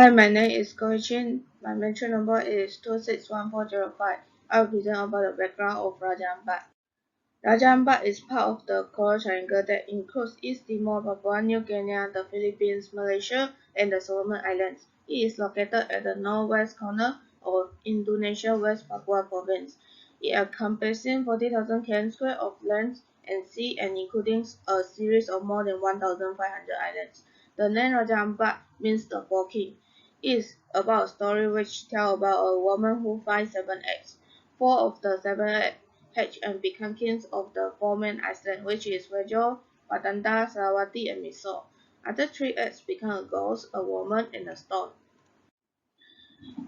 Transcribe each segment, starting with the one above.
Hi, my name is Chin. My mention number is 261405. I will present about the background of Raja Ampat. Raja Ampat is part of the Coral Triangle that includes East Timor, Papua New Guinea, the Philippines, Malaysia, and the Solomon Islands. It is located at the northwest corner of Indonesia West Papua province. It encompasses 40,000 km² of land and sea and including a series of more than 1,500 islands. The name Raja Ampat means the four king. It is about a story which tells about a woman who finds 7 eggs. 4 of the 7 eggs hatch and become kings of the four main islands, which is Rejo, Batanda, Sarawati, and Miso. Other 3 eggs become a ghost, a woman, and a stone.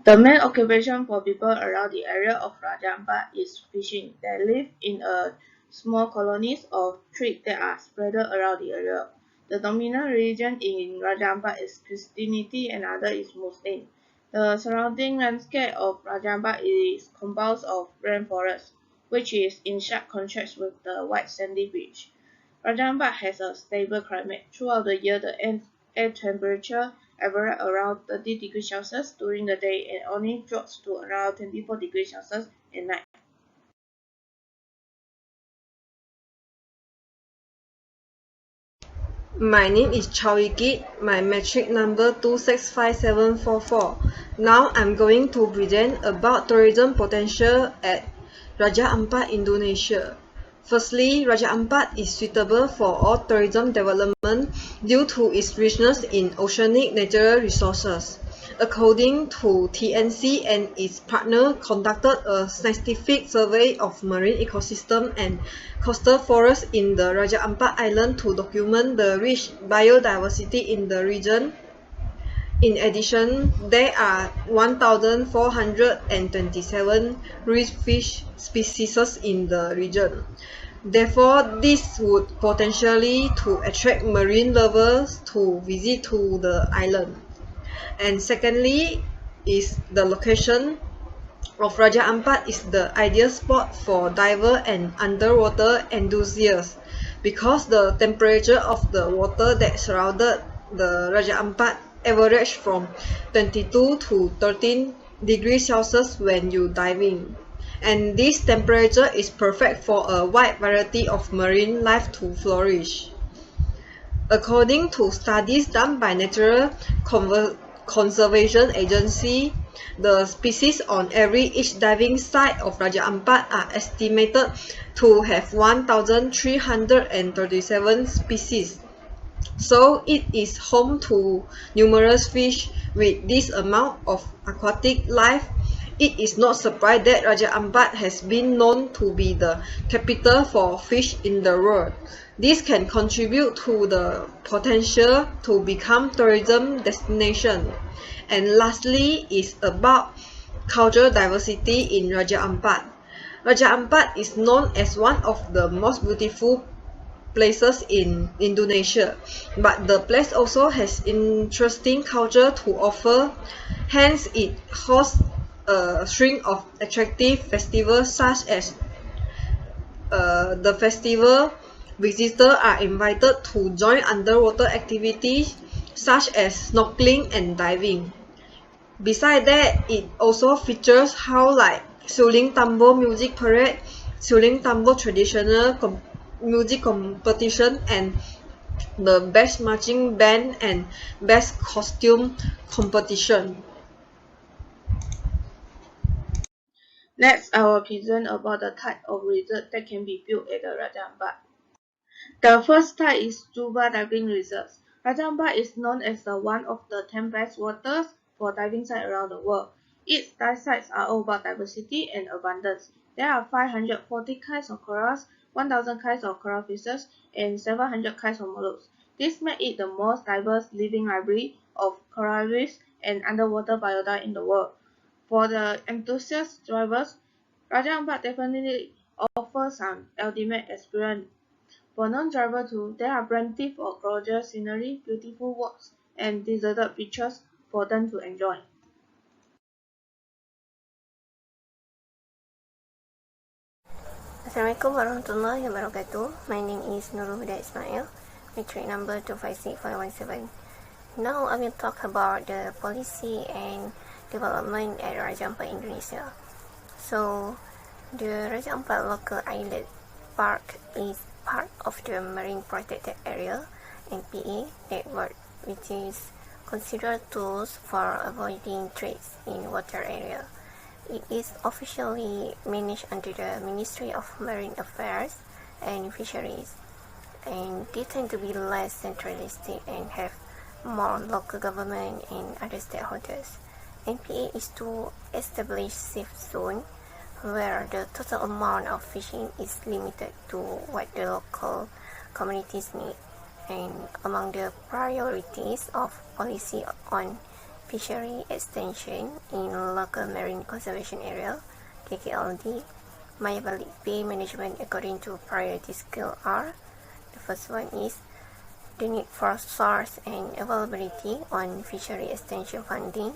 The main occupation for people around the area of Raja Ampat is fishing. They live in a small colonies of trees that are spread around the area. The dominant religion in Raja Ampat is Christianity and other is Muslim. The surrounding landscape of Raja Ampat is composed of rainforest, which is in sharp contrast with the white sandy beach. Raja Ampat has a stable climate. Throughout the year, the air temperature averages around 30 degrees Celsius during the day and only drops to around 24 degrees Celsius at night. My name is Chawiki. My metric number 265744. Now I'm going to present about tourism potential at Raja Ampat, Indonesia. Firstly, Raja Ampat is suitable for all tourism development due to its richness in oceanic natural resources. According to TNC and its partner conducted a scientific survey of marine ecosystem and coastal forests in the Raja Ampat Island to document the rich biodiversity in the region. In addition, there are 1,427 reef fish species in the region. Therefore, this would potentially to attract marine lovers to visit to the island. And secondly is the location of Raja Ampat is the ideal spot for diver and underwater enthusiasts because the temperature of the water that surrounded the Raja Ampat average from 22 to 13 degrees Celsius when you diving. And this temperature is perfect for a wide variety of marine life to flourish. According to studies done by Natural Conservation Agency, the species on each diving site of Raja Ampat are estimated to have 1,337 species. So it is home to numerous fish. With this amount of aquatic life, it is not surprised that Raja Ampat has been known to be the capital for fish in the world. This can contribute to the potential to become tourism destination. And lastly is about cultural diversity in Raja Ampat. Raja Ampat is known as one of the most beautiful places in Indonesia, but the place also has interesting culture to offer. Hence, it hosts a string of attractive festivals such as the festival. Visitors are invited to join underwater activities such as snorkeling and diving. Besides that, it also features how like Suling Tambo music parade, Suling Tambo traditional music competition, and the best marching band and best costume competition. Next, I will present about the type of resort that can be built at the Raja Ampat. The first type is scuba diving resorts. Raja Ampat is known as one of the 10 best waters for diving sites around the world. Its dive sites are all about diversity and abundance. There are 540 kinds of corals, 1,000 kinds of coral fishes, and 700 kinds of mollusks. This makes it the most diverse living library of coral reefs and underwater biota in the world. For the enthusiast divers, Raja Ampat definitely offers an ultimate experience. For non-driver too, there are plenty of gorgeous scenery, beautiful walks, and deserted beaches for them to enjoy. Assalamualaikum warahmatullahi wabarakatuh. My name is Nurul Huda Ismail, matric number 256517. Now I will talk about the policy and development at Raja Ampat, Indonesia. So, the Raja Ampat Local Islet Park is part of the Marine Protected Area (MPA) network, which is considered tools for avoiding threats in water area. It is officially managed under the Ministry of Marine Affairs and Fisheries, and they tend to be less centralistic and have more local government and other stakeholders. NPA is to establish safe zone where the total amount of fishing is limited to what the local communities need. And among the priorities of policy on fishery extension in local marine conservation area (KKLD), Mayabalik Bay management according to priority scale are: the first one is the need for source and availability on fishery extension funding,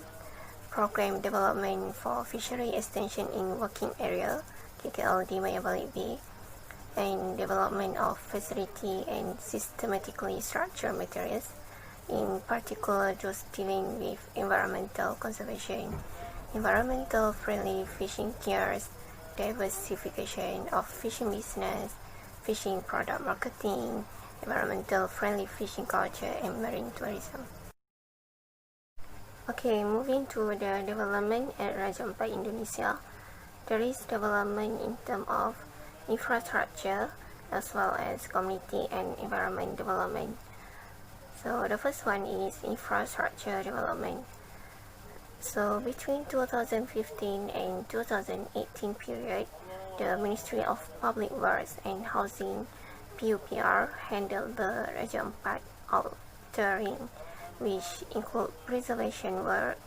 program development for fishery extension in working area (KKLD Mayabalik Bay), and development of facility and systematically structured materials, in particular those dealing with environmental conservation, environmental friendly fishing gears, diversification of fishing business, fishing product marketing, environmental friendly fishing culture, and marine tourism. Okay, moving to the development at Raja Ampat, Indonesia. There is development in terms of infrastructure as well as community and environment development. So the first one is infrastructure development. So between 2015 and 2018 period, the Ministry of Public Works and Housing (PUPR) handled the Raja Ampat altering, which include preservation work,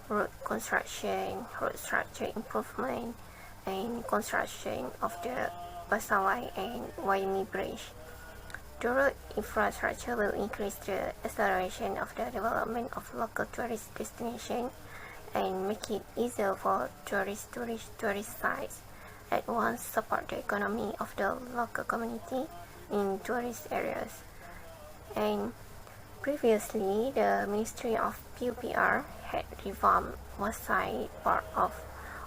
road construction, road structure improvement, and construction of the Pasawai and Waimi Bridge. The road infrastructure will increase the acceleration of the development of local tourist destinations and make it easier for tourists to reach tourist sites, at once support the economy of the local community in tourist areas. And previously, the Ministry of PUPR had revamped Wasai part of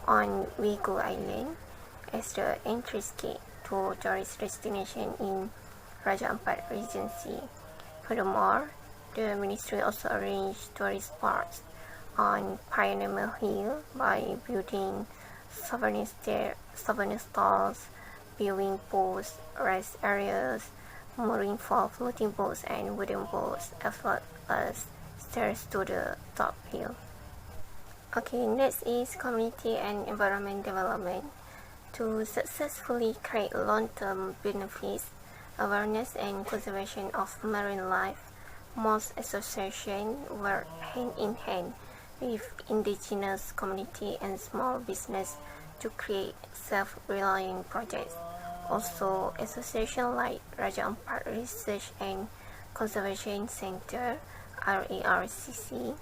on Wigo Island as the entrance gate to tourist destination in Raja Ampat Regency. Furthermore, the ministry also arranged tourist spots on Pioneer Hill by building souvenir stalls, viewing posts, rest areas, mooring for floating boats and wooden boats, as well as stairs to the top hill. Okay, next is community and environment development. To successfully create long-term benefits, awareness and conservation of marine life, most associations work hand in hand with indigenous community and small business to create self-reliant projects. Also, associations like Raja Ampat Research and Conservation Center (RARCC),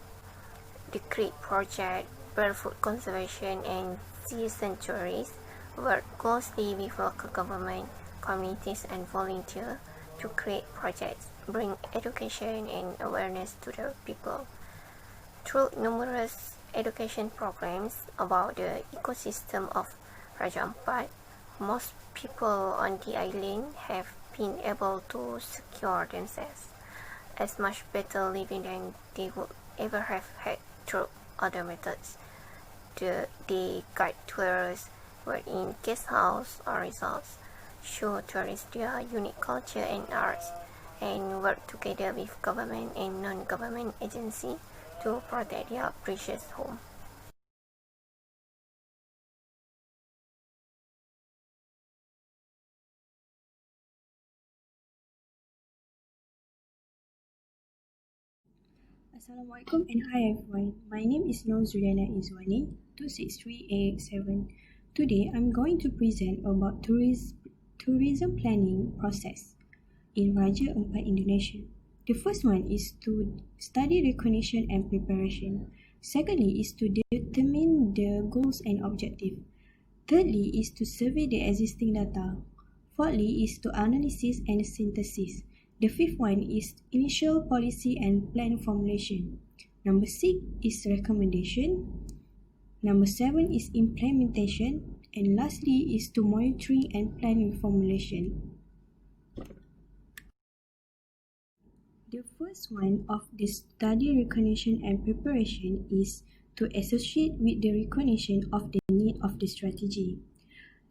the Creek Project, Barefoot Conservation, and Sea Sanctuaries work closely with local government, communities, and volunteers to create projects, bring education and awareness to the people. Through numerous education programs about the ecosystem of Raja Ampat, most people on the island have been able to secure themselves as much better living than they would ever have had through other methods. They guide tours, work in guest house or resorts, show tourists their unique culture and arts, and work together with government and non-government agencies to protect their precious home. Assalamualaikum and hi everyone. My name is Nur Zuliana Izwani, 26387. Today I'm going to present about tourism planning process in Raja Ampat, Indonesia. The first one is to study recognition and preparation. Secondly is to determine the goals and objective. Thirdly is to survey the existing data. Fourthly is to analysis and synthesis. The fifth one is initial policy and plan formulation. Number 6 is recommendation. Number 7 is implementation. And lastly is to monitoring and planning formulation. The first one of the study recognition and preparation is to associate with the recognition of the need of the strategy.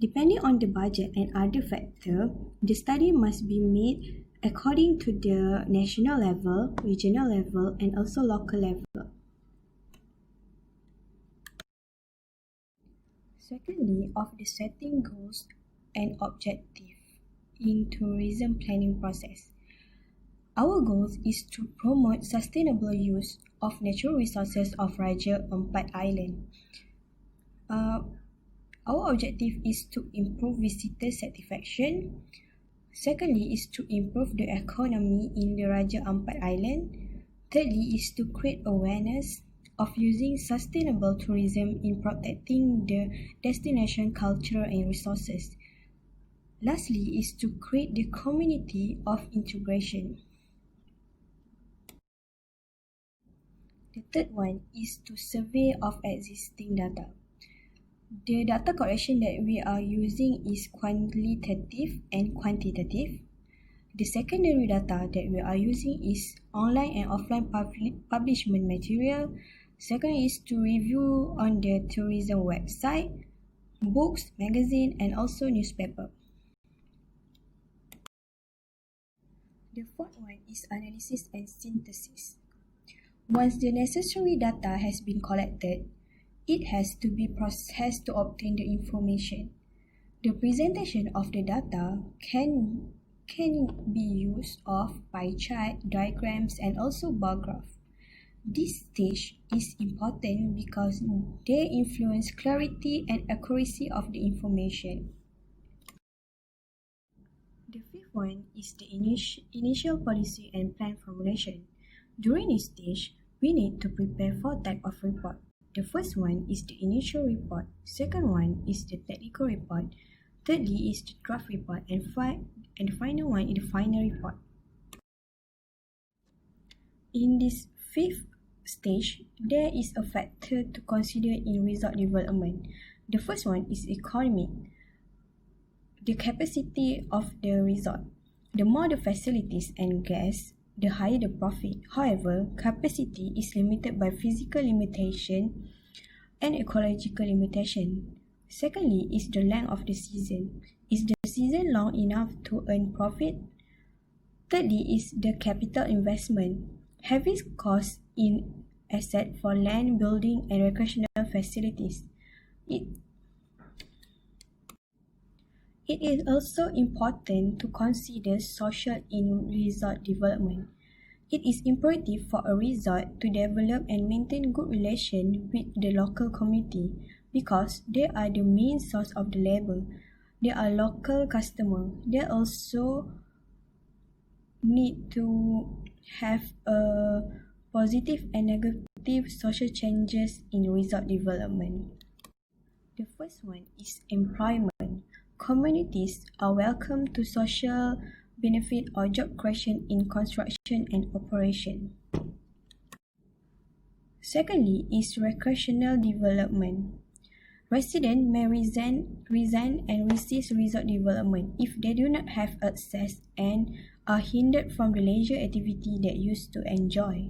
Depending on the budget and other factors, the study must be made according to the national level, regional level, and also local level. Secondly, of the setting goals and objective in tourism planning process. Our goal is to promote sustainable use of natural resources of Raja Ampat Island. Our objective is to improve visitor satisfaction. Secondly is to improve the economy in the Raja Ampat Island. Thirdly is to create awareness of using sustainable tourism in protecting the destination culture and resources. Lastly is to create the community of integration. The third one is to survey of existing data. The data collection that we are using is qualitative and quantitative. The secondary data that we are using is online and offline publishment material. Second is to review on the tourism website, books, magazine, and also newspaper. The fourth one is analysis and synthesis. Once the necessary data has been collected, it has to be processed to obtain the information. The presentation of the data can be used of pie chart, diagrams, and also bar graph. This stage is important because they influence clarity and accuracy of the information. The fifth one is the initial policy and plan formulation. During this stage, we need to prepare 4 types of report. The first one is the initial report. Second one is the technical report. Thirdly is the draft report. And the final one is the final report. In this fifth stage, there is a factor to consider in resort development. The first one is economic. The capacity of the resort. The more the facilities and guests, the higher the profit. However, capacity is limited by physical limitation and ecological limitation. Secondly is the length of the season. Is the season long enough to earn profit? Thirdly is the capital investment. Heavy costs in asset for land, building, and recreational facilities. It is also important to consider social in resort development. It is imperative for a resort to develop and maintain good relations with the local community because they are the main source of the labor. They are local customers. They also need to have a positive and negative social changes in resort development. The first one is employment. Communities are welcome to social benefit or job creation in construction and operation. Secondly is recreational development. Residents may resign and resist resort development if they do not have access and are hindered from the leisure activity they used to enjoy.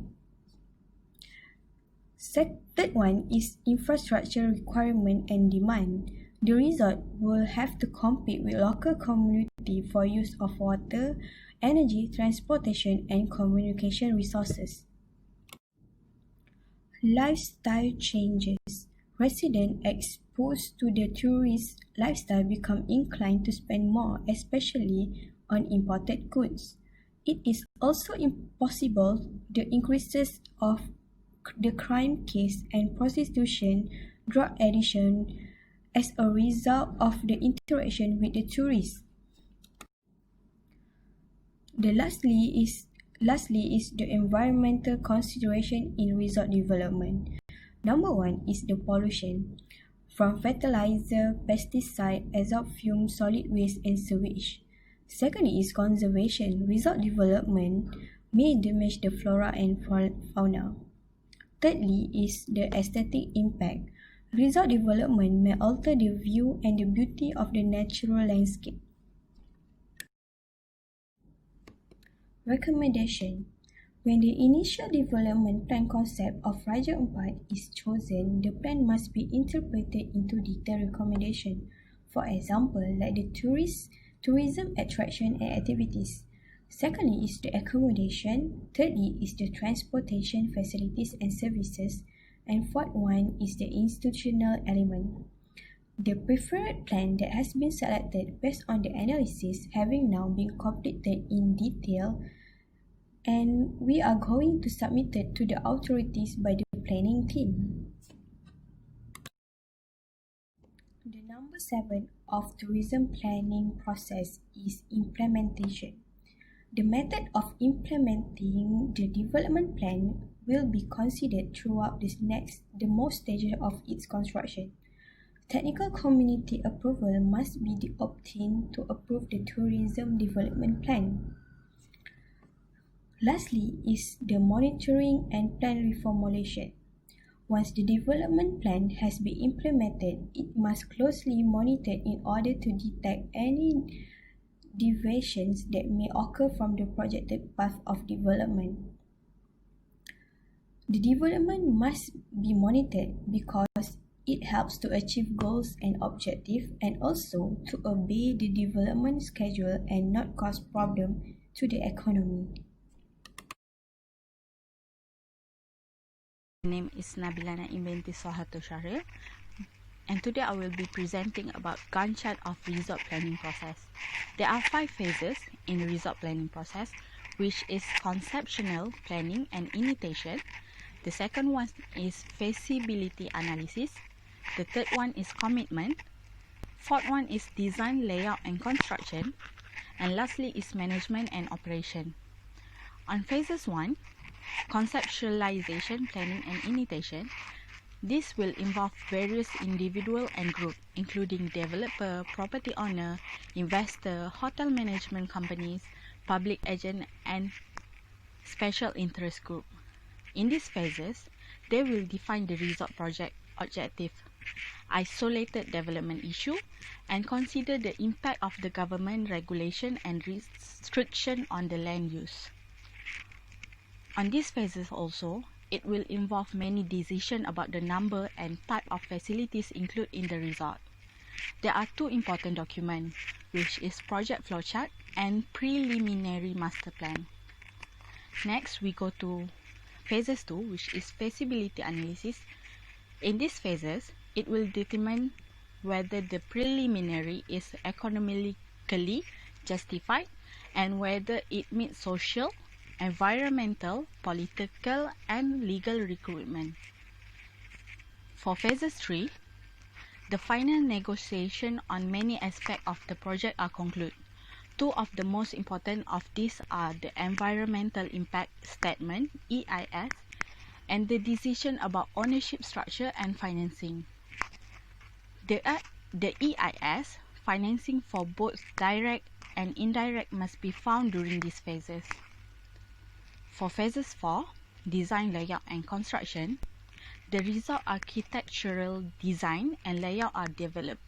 Third one is infrastructure requirement and demand. The resort will have to compete with local community for use of water, energy, transportation, and communication resources. Lifestyle changes. Residents exposed to the tourist lifestyle become inclined to spend more, especially on imported goods. It is also impossible the increases of the crime case and prostitution, drug addiction, as a result of the interaction with the tourists. Lastly is the environmental consideration in resort development. Number 1 is the pollution from fertilizer, pesticide, exhaust fumes, solid waste, and sewage. Secondly is conservation. Resort development may damage the flora and fauna. Thirdly is the aesthetic impact. Resort development may alter the view and the beauty of the natural landscape. Recommendation. When the initial development plan concept of Raja Ampat is chosen, the plan must be interpreted into detailed recommendation. For example, like the tourism attraction and activities. Secondly is the accommodation. Thirdly is the transportation facilities and services. And fourth one is the institutional element. The preferred plan that has been selected based on the analysis having now been completed in detail, and we are going to submit it to the authorities by the planning team. The number 7 of tourism planning process is implementation. The method of implementing the development plan will be considered throughout the most stages of its construction. Technical community approval must be obtained to approve the tourism development plan. Lastly is the monitoring and plan reformulation. Once the development plan has been implemented, it must closely monitored in order to detect any deviations that may occur from the projected path of development. The development must be monitored because it helps to achieve goals and objectives, and also to obey the development schedule and not cause problems to the economy. My name is Nabila Naim binti Sohato Sharil, and today I will be presenting about Gantt chart of resort planning process. There are 5 phases in the resort planning process, which is conceptual planning and initiation. The second one is feasibility analysis. The third one is commitment. Fourth one is design, layout and construction. And lastly is management and operation. On phases 1, conceptualization, planning and initiation, this will involve various individual and group, including developer, property owner, investor, hotel management companies, public agent and special interest group. In these phases, they will define the resort project objective, isolated development issue, and consider the impact of the government regulation and restriction on the land use. On these phases also, it will involve many decisions about the number and type of facilities included in the resort. There are 2 important documents, which is project flowchart and preliminary master plan. Next, we go to phases 2, which is feasibility analysis. In these phases, it will determine whether the preliminary is economically justified and whether it meets social, environmental, political, and legal requirements. For phases 3, the final negotiation on many aspects of the project are concluded. 2 of the most important of these are the Environmental Impact Statement, EIS, and the decision about ownership structure and financing. The EIS, financing for both direct and indirect must be found during these phases. For phases 4, design, layout and construction, the resort architectural design and layout are developed.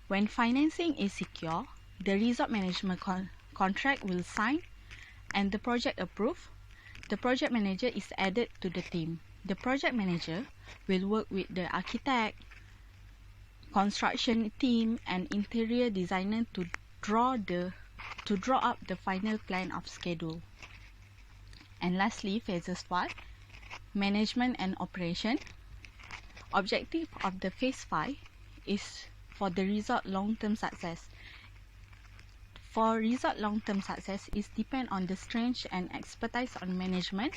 When financing is secure, the resort management contract will sign and the project approved. The project manager is added to the team. The project manager will work with the architect, construction team and interior designer to draw up the final plan of schedule. And lastly, phases 5, management and operation. Objective of the phase 5 is for the resort long-term success. For resort long-term success is depend on the strength and expertise on management,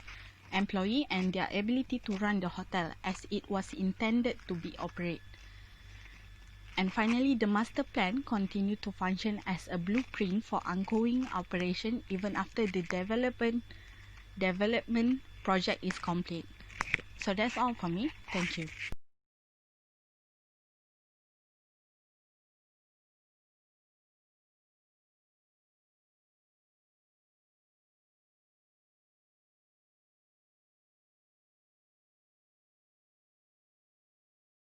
employee and their ability to run the hotel as it was intended to be operated. And finally, the master plan continue to function as a blueprint for ongoing operation even after the development project is complete. So that's all for me. Thank you.